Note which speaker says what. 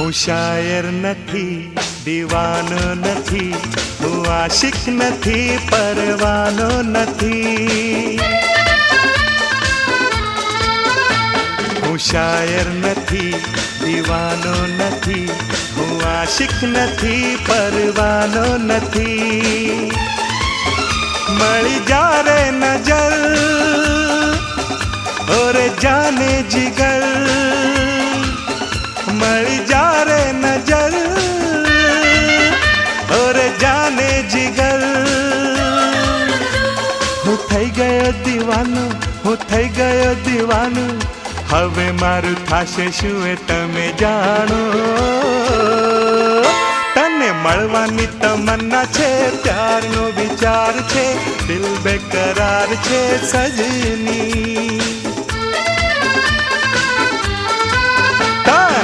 Speaker 1: હું શાયર નથી, દીવાનો નથી, હું આશિક નથી, પરવાનો નથી. હું શાયર નથી, દીવાનો નથી, હું આશિક નથી, પરવાનો નથી. મળી જારે નજર ઓરે જાને જીગર, મળી જારે નજર ઓરે જાને જીગર. હું થઈ ગયો દીવાનો, હું થઈ ગયો દીવાનો, હવે મારું થાશે શું એ તમે જાણો. તને મળવાની તમન્ના છે, પ્યારનો વિચાર છે, દિલ બેકરાર છે સજની.